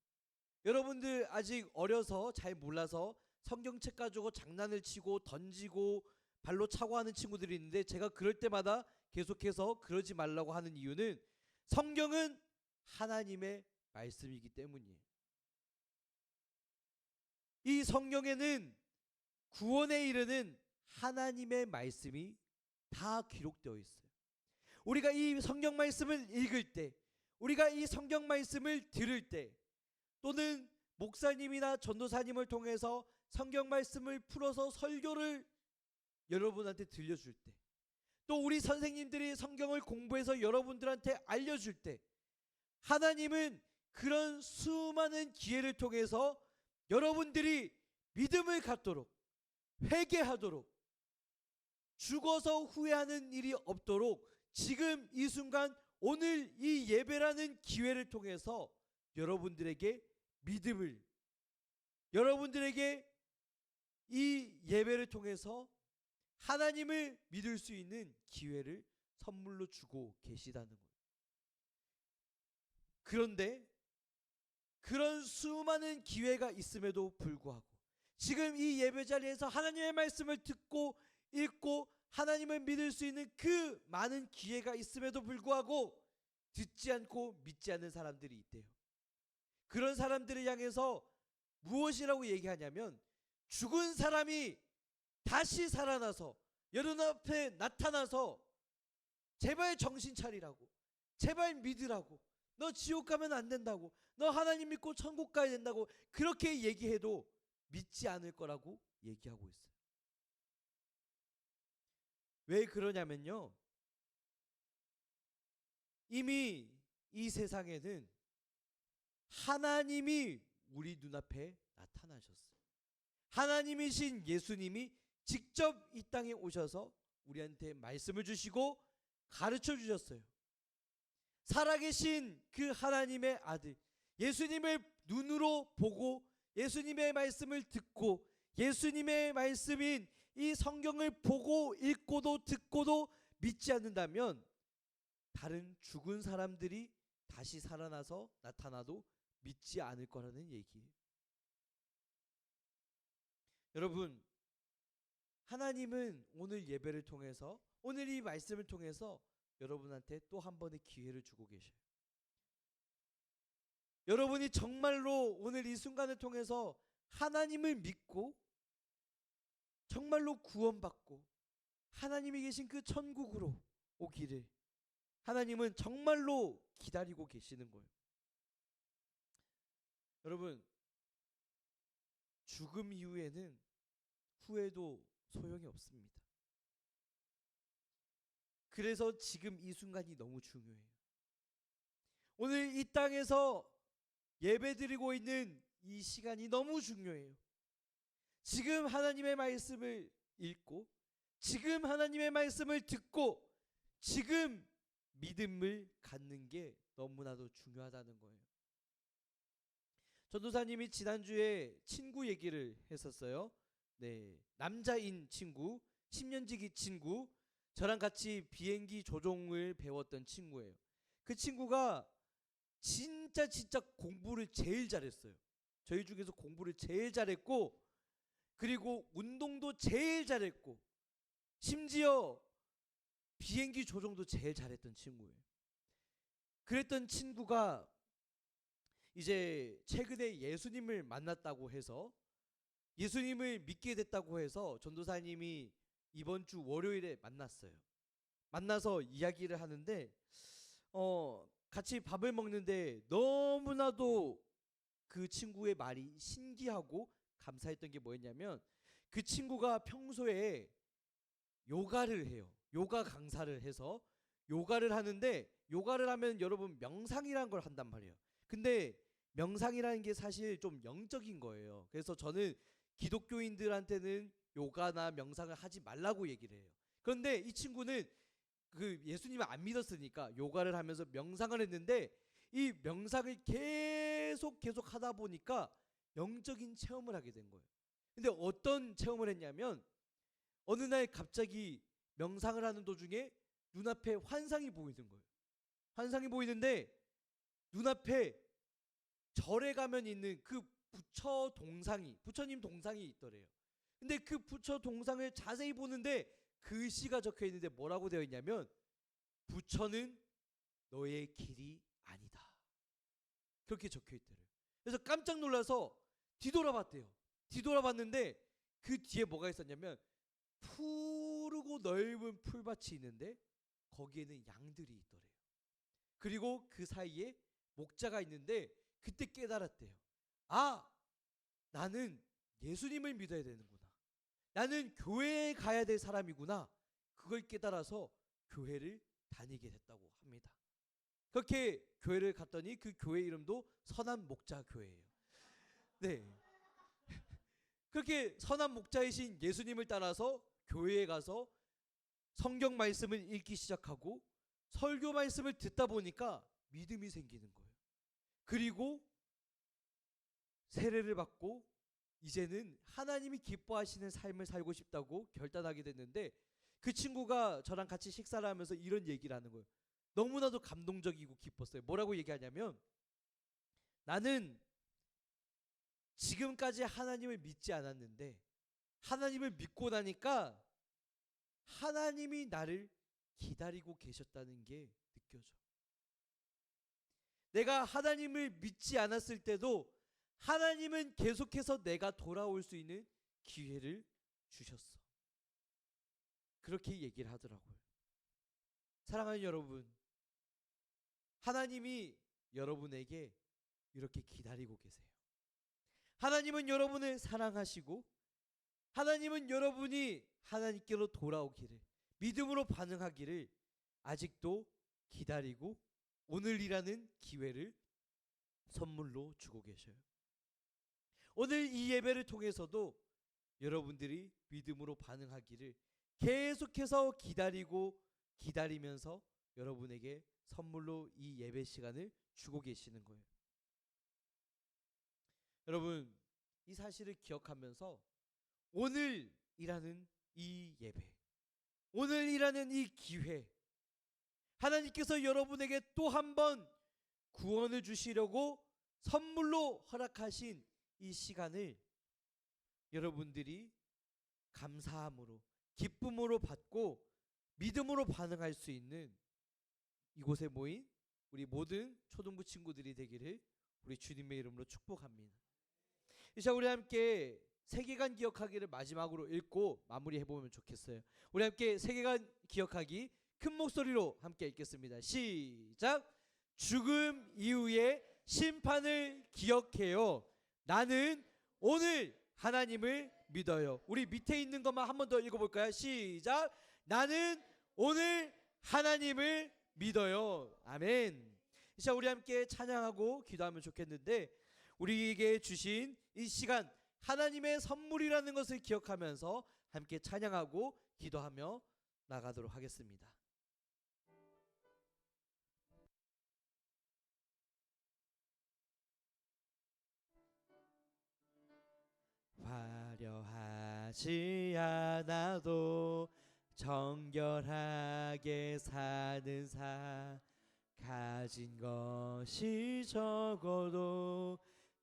여러분들 아직 어려서 잘 몰라서 성경책 가지고 장난을 치고 던지고 발로 차고 하는 친구들이 있는데, 제가 그럴 때마다 계속해서 그러지 말라고 하는 이유는 성경은 하나님의 말씀이기 때문이에요. 이 성경에는 구원에 이르는 하나님의 말씀이 다 기록되어 있어요. 우리가 이 성경 말씀을 읽을 때, 우리가 이 성경 말씀을 들을 때, 또는 목사님이나 전도사님을 통해서 성경 말씀을 풀어서 설교를 여러분한테 들려줄 때, 또 우리 선생님들이 성경을 공부해서 여러분들한테 알려줄 때, 하나님은 그런 수많은 기회를 통해서 여러분들이 믿음을 갖도록, 회개하도록, 죽어서 후회하는 일이 없도록 지금 이 순간 오늘 이 예배라는 기회를 통해서 여러분들에게 믿음을, 여러분들에게 이 예배를 통해서 하나님을 믿을 수 있는 기회를 선물로 주고 계시다는 거예요. 그런데 그런 수많은 기회가 있음에도 불구하고 지금 이 예배 자리에서 하나님의 말씀을 듣고 읽고 하나님을 믿을 수 있는 그 많은 기회가 있음에도 불구하고 듣지 않고 믿지 않는 사람들이 있대요. 그런 사람들을 향해서 무엇이라고 얘기하냐면, 죽은 사람이 다시 살아나서 여러분 앞에 나타나서 제발 정신 차리라고, 제발 믿으라고, 너 지옥 가면 안 된다고, 너 하나님 믿고 천국 가야 된다고 그렇게 얘기해도 믿지 않을 거라고 얘기하고 있어요. 왜 그러냐면요, 이미 이 세상에는 하나님이 우리 눈앞에 나타나셨어요. 하나님이신 예수님이 직접 이 땅에 오셔서 우리한테 말씀을 주시고 가르쳐 주셨어요. 살아계신 그 하나님의 아들 예수님을 눈으로 보고 예수님의 말씀을 듣고 예수님의 말씀인 이 성경을 보고 읽고도 듣고도 믿지 않는다면 다른 죽은 사람들이 다시 살아나서 나타나도 믿지 않을 거라는 얘기예요. 여러분, 하나님은 오늘 예배를 통해서, 오늘 이 말씀을 통해서 여러분한테 또 한 번의 기회를 주고 계셔요. 여러분이 정말로 오늘 이 순간을 통해서 하나님을 믿고 정말로 구원받고 하나님이 계신 그 천국으로 오기를 하나님은 정말로 기다리고 계시는 거예요. 여러분, 죽음 이후에는 후회도 소용이 없습니다. 그래서 지금 이 순간이 너무 중요해요. 오늘 이 땅에서 예배드리고 있는 이 시간이 너무 중요해요. 지금 하나님의 말씀을 읽고 지금 하나님의 말씀을 듣고 지금 믿음을 갖는 게 너무나도 중요하다는 거예요. 전도사님이 지난주에 친구 얘기를 했었어요. 네, 남자인 친구, 10년지기 친구, 저랑 같이 비행기 조종을 배웠던 친구예요. 그 친구가 진짜 공부를 제일 잘했어요. 저희 중에서 공부를 제일 잘했고, 그리고 운동도 제일 잘했고, 심지어 비행기 조종도 제일 잘했던 친구예요. 그랬던 친구가 이제 최근에 예수님을 만났다고 해서, 예수님을 믿게 됐다고 해서 전도사님이 이번 주 월요일에 만났어요. 만나서 이야기를 하는데 같이 밥을 먹는데 너무나도 그 친구의 말이 신기하고 감사했던 게 뭐였냐면, 그 친구가 평소에 요가를 해요. 요가 강사를 해서 요가를 하는데, 요가를 하면 여러분 명상이라는 걸 한단 말이에요. 근데 명상이라는 게 사실 좀 영적인 거예요. 그래서 저는 기독교인들한테는 요가나 명상을 하지 말라고 얘기를 해요. 그런데 이 친구는 그 예수님을 안 믿었으니까 요가를 하면서 명상을 했는데, 이 명상을 계속 하다 보니까 영적인 체험을 하게 된 거예요. 근데 어떤 체험을 했냐면, 어느 날 갑자기 명상을 하는 도중에 눈앞에 환상이 보이는 거예요. 환상이 보이는데 눈앞에 절에 가면 있는 그 부처 동상이, 부처님 동상이 있더래요. 근데 그 부처 동상을 자세히 보는데 글씨가 적혀 있는데 뭐라고 되어 있냐면, 부처는 너의 길이 아니다, 그렇게 적혀 있더래요. 그래서 깜짝 놀라서 뒤돌아봤대요. 뒤돌아봤는데 그 뒤에 뭐가 있었냐면, 푸르고 넓은 풀밭이 있는데 거기에는 양들이 있더래요. 그리고 그 사이에 목자가 있는데 그때 깨달았대요. 아, 나는 예수님을 믿어야 되는구나. 나는 교회에 가야 될 사람이구나. 그걸 깨달아서 교회를 다니게 됐다고 합니다. 그렇게 교회를 갔더니 그 교회 이름도 선한 목자 교회예요. 네. 그렇게 선한 목자이신 예수님을 따라서 교회에 가서 성경 말씀을 읽기 시작하고 설교 말씀을 듣다 보니까 믿음이 생기는 거예요. 그리고 세례를 받고 이제는 하나님이 기뻐하시는 삶을 살고 싶다고 결단하게 됐는데, 그 친구가 저랑 같이 식사를 하면서 이런 얘기를 하는 거예요. 너무나도 감동적이고 기뻤어요. 뭐라고 얘기하냐면, 나는 지금까지 하나님을 믿지 않았는데 하나님을 믿고 나니까 하나님이 나를 기다리고 계셨다는 게 느껴져. 내가 하나님을 믿지 않았을 때도 하나님은 계속해서 내가 돌아올 수 있는 기회를 주셨어. 그렇게 얘기를 하더라고요. 사랑하는 여러분, 하나님이 여러분에게 이렇게 기다리고 계세요. 하나님은 여러분을 사랑하시고, 하나님은 여러분이 하나님께로 돌아오기를, 믿음으로 반응하기를 아직도 기다리고 오늘이라는 기회를 선물로 주고 계셔요. 오늘 이 예배를 통해서도 여러분들이 믿음으로 반응하기를 계속해서 기다리면서 여러분에게 선물로 이 예배 시간을 주고 계시는 거예요. 여러분, 이 사실을 기억하면서 오늘이라는 이 예배, 오늘이라는 이 기회, 하나님께서 여러분에게 또 한 번 구원을 주시려고 선물로 허락하신 이 시간을 여러분들이 감사함으로 기쁨으로 받고 믿음으로 반응할 수 있는 이곳에 모인 우리 모든 초등부 친구들이 되기를 우리 주님의 이름으로 축복합니다. 이 시간 우리 함께 세계관 기억하기를 마지막으로 읽고 마무리해보면 좋겠어요. 우리 함께 세계관 기억하기 큰 목소리로 함께 읽겠습니다. 시작. 죽음 이후의 심판을 기억해요. 나는 오늘 하나님을 믿어요. 우리 밑에 있는 것만 한 번 더 읽어볼까요? 시작. 나는 오늘 하나님을 믿어요. 아멘. 이 시간 우리 함께 찬양하고 기도하면 좋겠는데, 우리에게 주신 이 시간 하나님의 선물이라는 것을 기억하면서 함께 찬양하고 기도하며 나가도록 하겠습니다. 화려하지 않아도 정결하게 사는 사, 가진 것이 적어도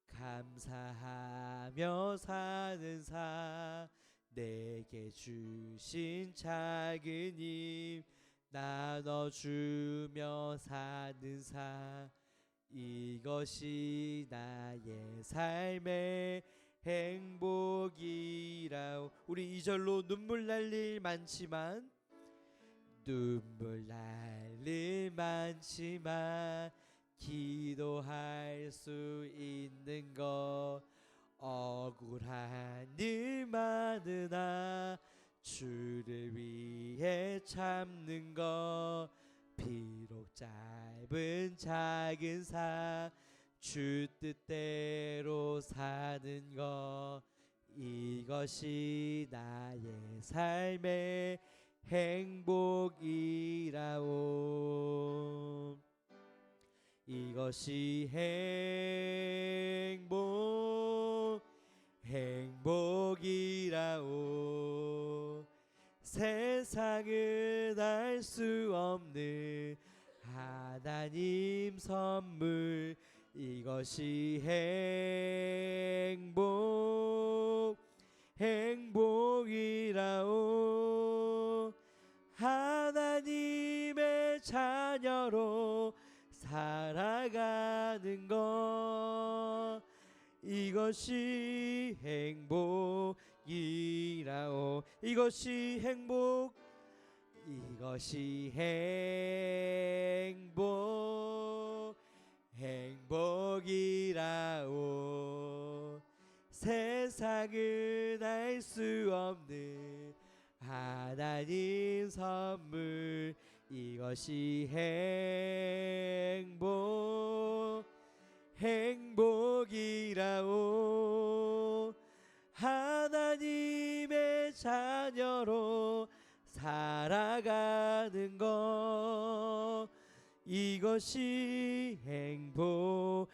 감사하며 사는 사, 내게 주신 작은 힘 나눠주며 사는 사, 이것이 나의 삶의 행복이라. 우리 2절로 눈물 날 일 많지만, 눈물 날 일 많지만 기도할 수 있는 것, 억울한 일 많으나 주를 위해 참는 것, 비록 짧은 작은 삶 주 뜻대로 사는 것, 이것이 나의 삶의 행복이라오. 이것이 행복이라오. 세상은 알 수 없는 하나님 선물, 이것이 행복이라오. 하나님의 자녀로 살아가는 것, 이것이 행복이라오. 이것이 행복이라오. 세상은 알 수 없는 하나님 선물, 이것이 행복이라오. 하나님의 자녀로 살아가는 것, 이것이 행복이라오.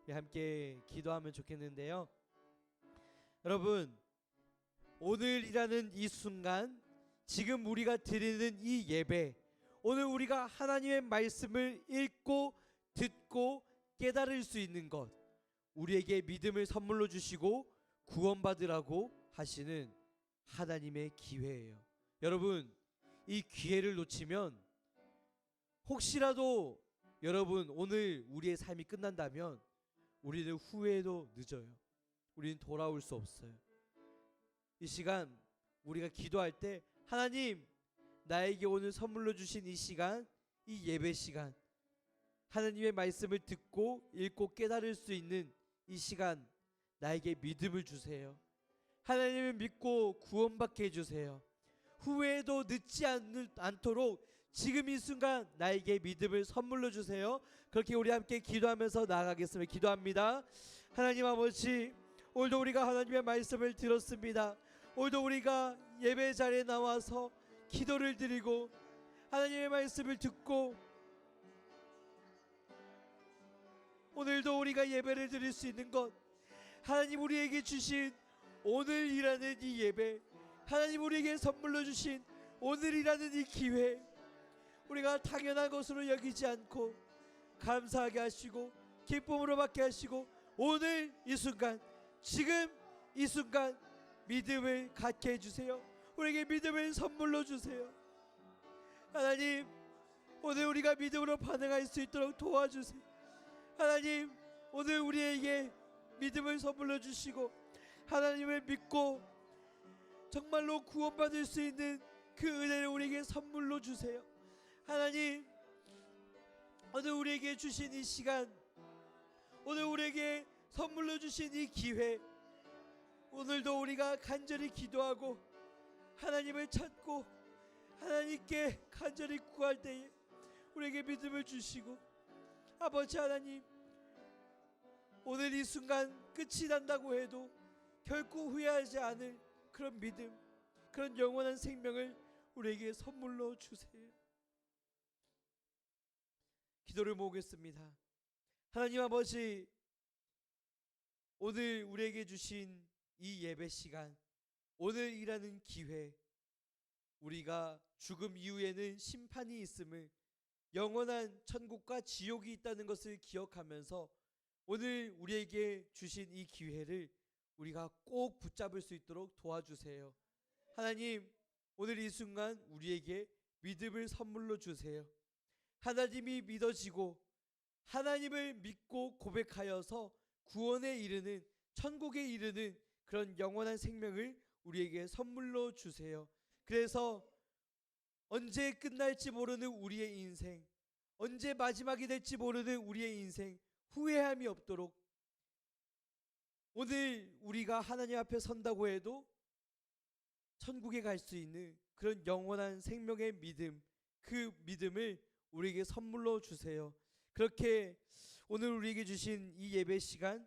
우리 함께 기도하면 좋겠는데요. 여러분, 오늘이라는 이 순간, 지금 우리가 드리는 이 예배, 오늘 우리가 하나님의 말씀을 읽고 듣고 깨달을 수 있는 것, 우리에게 믿음을 선물로 주시고 구원받으라고 하시는 하나님의 기회예요. 여러분, 이 기회를 놓치면 혹시라도 여러분 오늘 우리의 삶이 끝난다면 우리는 후회도 늦어요. 우리는 돌아올 수 없어요. 이 시간 우리가 기도할 때, 하나님, 나에게 오늘 선물로 주신 이 시간, 이 예배 시간, 하나님의 말씀을 듣고 읽고 깨달을 수 있는 이 시간, 나에게 믿음을 주세요. 하나님을 믿고 구원받게 해주세요. 후회도 늦지 않도록 지금 이 순간 나에게 믿음을 선물로 주세요. 그렇게 우리 함께 기도하면서 나아가겠습니다. 기도합니다. 하나님 아버지, 오늘도 우리가 하나님의 말씀을 들었습니다. 오늘도 우리가 예배 자리에 나와서 기도를 드리고 하나님의 말씀을 듣고, 오늘도 우리가 예배를 드릴 수 있는 것, 하나님 우리에게 주신 오늘이라는 이 예배, 하나님 우리에게 선물로 주신 오늘이라는 이 기회, 우리가 당연한 것으로 여기지 않고 감사하게 하시고 기쁨으로 받게 하시고 오늘 이 순간, 지금 이 순간 믿음을 갖게 해주세요. 우리에게 믿음을 선물로 주세요. 하나님, 오늘 우리가 믿음으로 반응할 수 있도록 도와주세요. 하나님, 오늘 우리에게 믿음을 선물로 주시고 하나님을 믿고 정말로 구원받을 수 있는 그 은혜를 우리에게 선물로 주세요. 하나님, 오늘 우리에게 주신 이 시간, 오늘 우리에게 선물로 주신 이 기회, 오늘도 우리가 간절히 기도하고 하나님을 찾고 하나님께 간절히 구할 때에 우리에게 믿음을 주시고, 아버지 하나님, 오늘 이 순간 끝이 난다고 해도 결코 후회하지 않을 그런 믿음, 그런 영원한 생명을 우리에게 선물로 주세요. 기도를 모으겠습니다. 하나님 아버지, 오늘 우리에게 주신 이 예배 시간, 오늘 일하는 기회, 우리가 죽음 이후에는 심판이 있음을, 영원한 천국과 지옥이 있다는 것을 기억하면서 오늘 우리에게 주신 이 기회를 우리가 꼭 붙잡을 수 있도록 도와주세요. 하나님, 오늘 이 순간 우리에게 믿음을 선물로 주세요. 하나님이 믿어지고 하나님을 믿고 고백하여서 구원에 이르는, 천국에 이르는 그런 영원한 생명을 우리에게 선물로 주세요. 그래서 언제 끝날지 모르는 우리의 인생, 언제 마지막이 될지 모르는 우리의 인생, 후회함이 없도록 오늘 우리가 하나님 앞에 선다고 해도 천국에 갈 수 있는 그런 영원한 생명의 믿음, 그 믿음을 우리에게 선물로 주세요. 그렇게 오늘 우리에게 주신 이 예배 시간,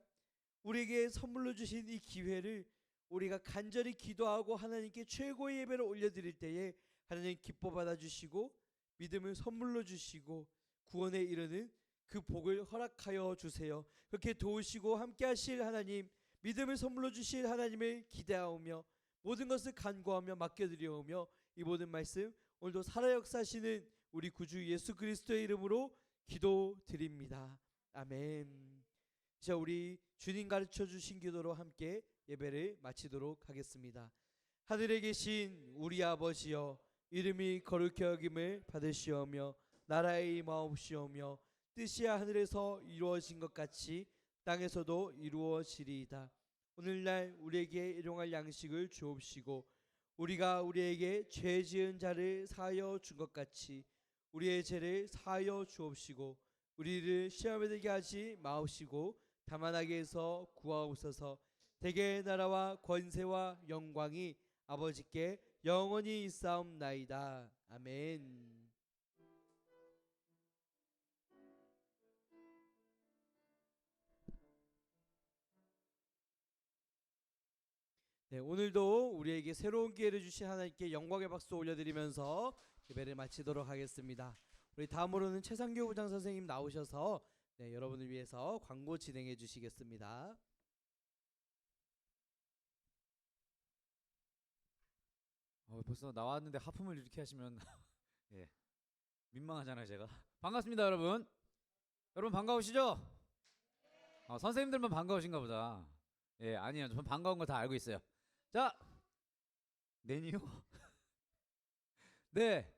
우리에게 선물로 주신 이 기회를 우리가 간절히 기도하고 하나님께 최고의 예배를 올려드릴 때에 하나님 기뻐 받아주시고 믿음을 선물로 주시고 구원에 이르는 그 복을 허락하여 주세요. 그렇게 도우시고 함께 하실 하나님, 믿음을 선물로 주실 하나님을 기대하오며 모든 것을 간구하며 맡겨드리오며 이 모든 말씀 오늘도 살아 역사하시는 우리 구주 예수 그리스도의 이름으로 기도드립니다. 아멘. 자, 우리 주님 가르쳐 주신 기도로 함께 예배를 마치도록 하겠습니다. 하늘에 계신 우리 아버지여, 이름이 거룩히 여김을 받으시오며 나라의 임하옵시오며 뜻이 하늘에서 이루어진 것 같이 땅에서도 이루어지리이다. 오늘날 우리에게 일용할 양식을 주옵시고 우리가 우리에게 죄 지은 자를 사하여 준 것 같이 우리의 죄를 사하여 주옵시고 우리를 시험에 들게 하지 마옵시고 다만 악에서 구하옵소서. 대개의 나라와 권세와 영광이 아버지께 영원히 있사옵나이다. 아멘. 네, 오늘도 우리에게 새로운 기회를 주신 하나님께 영광의 박수 올려드리면서 예배를 마치도록 하겠습니다. 우리 다음으로는 최상교 부장 선생님 나오셔서 여러분을 위해서 광고 진행해 주시겠습니다. 벌써 나왔는데 하품을 이렇게 하시면 예, 민망하잖아요. 제가 반갑습니다. 여러분 반가우시죠? 선생님들만 반가우신가 보다. 예, 아니요, 전 반가운 거 다 알고 있어요. 자, 내니요? 네,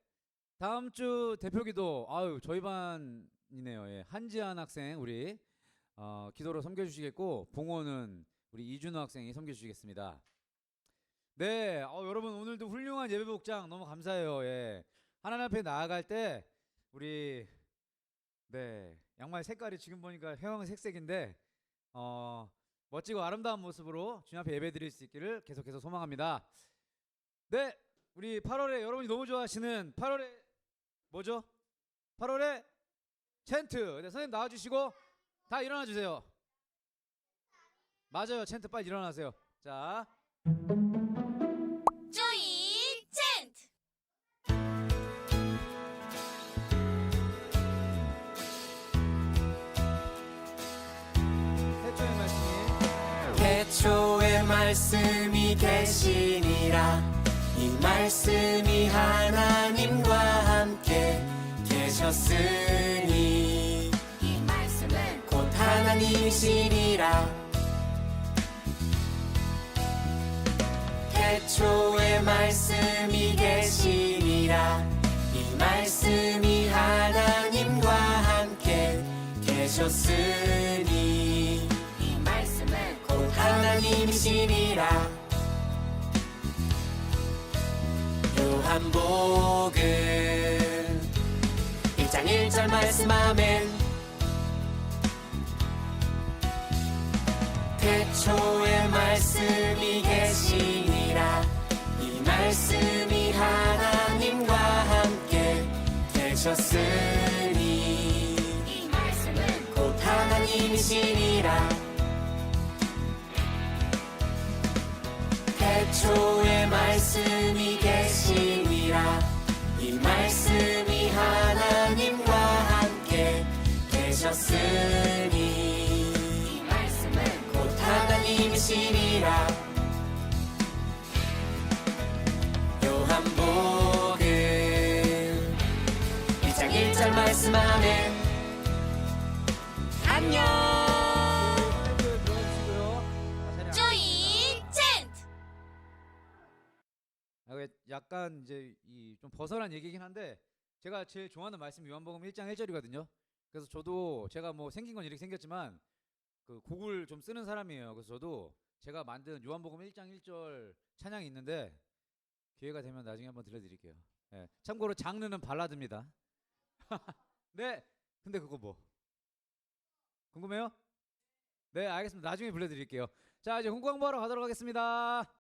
다음 주 대표기도 저희 반이네요. 예, 한지한 학생 우리 기도로 섬겨주시겠고 봉호는 우리 이준호 학생이 섬겨주시겠습니다. 네, 여러분 오늘도 훌륭한 예배 복장 너무 감사해요. 예, 하나님 앞에 나아갈 때 우리 양말 색깔이 지금 보니까 회황색색인데 멋지고 아름다운 모습으로 주님 앞에 예배 드릴 수 있기를 계속해서 소망합니다. 네, 우리 8월에 여러분이 너무 좋아하시는 8월에 뭐죠? 8월에 챈트. 네, 선생님 나와주시고 다 일어나 주세요. 맞아요, 챈트 빨리 일어나세요. 자, 조이 챈트. 태초의 말씀이 태초의 말씀이 계시니라. 이 말씀이 하나님과 함께 계셨으니 이 말씀은 곧 하나님 하나님이시니라. 태초에 말씀이 계시니라. 이 말씀이 하나님과 함께 계셨으니 이 말씀은 곧 하나님이시니라. 요한복음 1장 1절 말씀 아멘. 태초에 말씀이 계시니라. 이 말씀이 하나님과 함께 계셨으니 이 말씀은 곧 하나님이시니라. 태초에 말씀이 계시니라. 이 말씀이 하나님과 함께 계셨으니 이 말씀은 곧 하나님이시니라. 요한복음 1장 1절 말씀 아멘. 안녕. 조이 챈트. 약간 이제 이 좀 벗어난 얘기긴 한데 제가 제일 좋아하는 말씀이 요한복음 1장 1절이거든요. 그래서 저도 제가 뭐 생긴 건 이렇게 생겼지만 그 곡을 좀 쓰는 사람이에요. 그래서 저도 제가 만든 요한복음 1장 1절 찬양이 있는데 기회가 되면 나중에 한번 들려드릴게요. 예. 참고로 장르는 발라드입니다. 네. 근데 그거 뭐 궁금해요? 네, 알겠습니다. 나중에 불러드릴게요. 자, 이제 홍보 광고하러 가도록 하겠습니다.